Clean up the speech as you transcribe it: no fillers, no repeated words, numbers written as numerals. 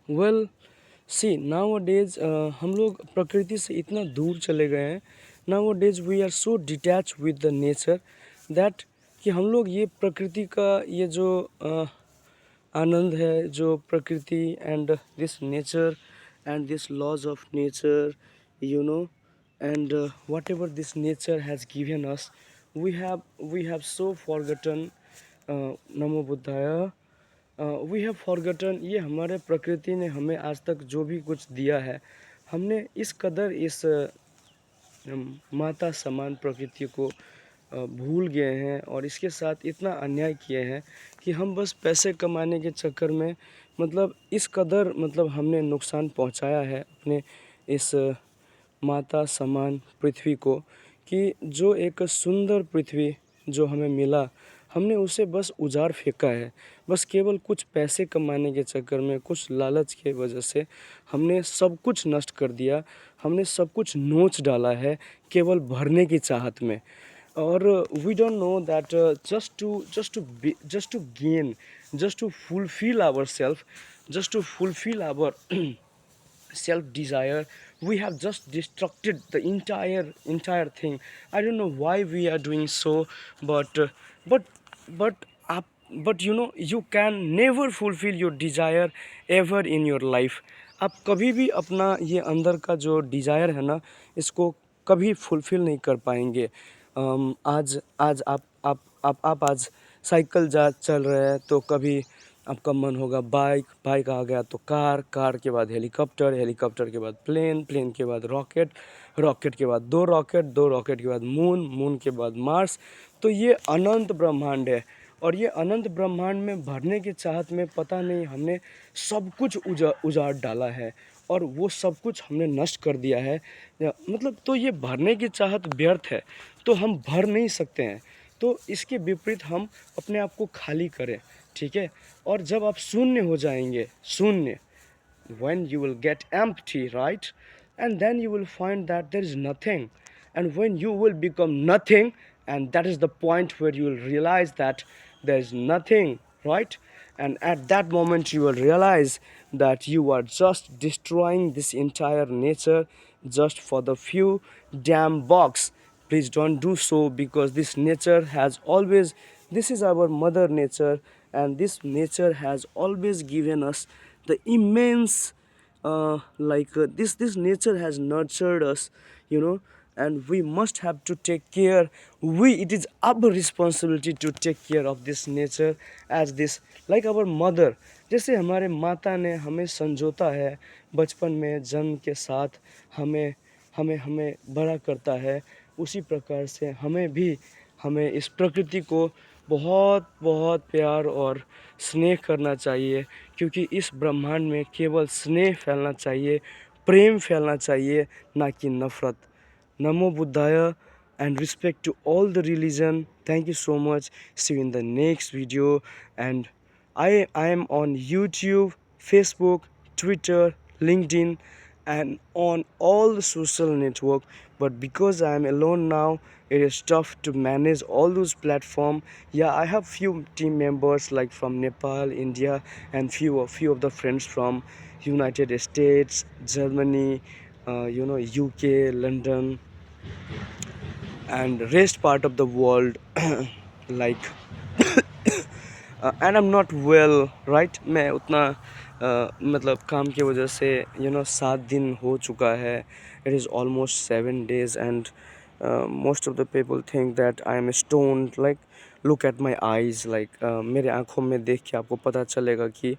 Well सी now days हम लोग प्रकृति से इतना दूर चले गए हैं. Nowadays we are so detach with the nature that कि हम लोग ये प्रकृति का ये जो आनंद है, जो प्रकृति and this nature and this laws of nature, you know, and whatever this nature has given us, we have so forgotten. नमो बुद्धाय. We have forgotten. ये हमारे प्रकृति ने हमें आज तक जो भी कुछ दिया है, हमने इस कदर इस माता समान प्रकृति को भूल गए हैं और इसके साथ इतना अन्याय किए हैं कि हम बस पैसे कमाने के चक्कर में मतलब इस कदर मतलब हमने नुकसान पहुंचाया है अपने इस माता समान पृथ्वी को कि जो एक सुंदर पृथ्वी जो हमें मिला, हमने उसे बस उजाड़ फेंका है. बस केवल कुछ पैसे कमाने के चक्कर में, कुछ लालच के वजह से हमने सब कुछ नष्ट कर दिया. हमने सब कुछ नोच डाला है केवल भरने की चाहत में. और we don't know that just to gain, just to fulfill ourselves, just to fulfill our self desire, we have just destructed the entire thing. I don't know why we are doing so, but but up but you know, you can never fulfill your desire ever in your life. आप कभी भी अपना ये अंदर का जो desire है ना, इसको कभी फुलफ़िल नहीं कर पाएंगे. आज आज आप आज साइकिल जा चल रहे हैं तो कभी आपका मन होगा बाइक, बाइक आ गया तो कार, कार के बाद हेलीकॉप्टर, हेलीकॉप्टर के बाद प्लेन, प्लेन के बाद रॉकेट, रॉकेट के बाद दो रॉकेट, दो रॉकेट के बाद मून, मून के बाद मार्स. तो ये अनंत ब्रह्मांड है और ये अनंत ब्रह्मांड में भरने की चाहत में पता नहीं हमने सब कुछ उजाड़ डाला है और वो सब कुछ हमने नष्ट कर दिया है. मतलब तो ये भरने की चाहत व्यर्थ है, तो हम भर नहीं सकते हैं. तो इसके विपरीत हम अपने आप को खाली करें, ठीक है. और जब आप शून्य हो जाएंगे, शून्य, when you will get empty, right, and then you will find that there is nothing, and when you will become nothing, and that is the point where you will realize that there is nothing, right, and at that moment you will realize that you are just destroying this entire nature just for the few damn bucks. Please don't do so, because this nature has always, this is our mother nature, and this nature has always given us the immense this nature has nurtured us, you know, and we must have to take care. It is our responsibility to take care of this nature as this, like our mother. जैसे हमारे माता ने हमें संजोता है बचपन में, जन्म के साथ हमें हमें हमें बड़ा करता है, उसी प्रकार से हमें इस प्रकृति को बहुत बहुत प्यार और स्नेह करना चाहिए, क्योंकि इस ब्रह्मांड में केवल स्नेह फैलना चाहिए, प्रेम फैलना चाहिए, ना कि नफ़रत. नमो बुद्धाय and respect to all the religion. Thank you so much. See you in the next video. And I am on YouTube, Facebook, Twitter, LinkedIn, and on all the social network. But because I am alone now, it is tough to manage all those platforms. Yeah, I have few team members like from Nepal, India, and few of the friends from United States, Germany, UK, London, and rest part of the world. like and I am not well, right. मैं उतना मतलब काम की वजह से 7 दिन हो चुका है. It is almost 7 days, and most of the people think that I am stoned. Like look at my eyes, like मेरे आँखों में देख के आपको पता चलेगा कि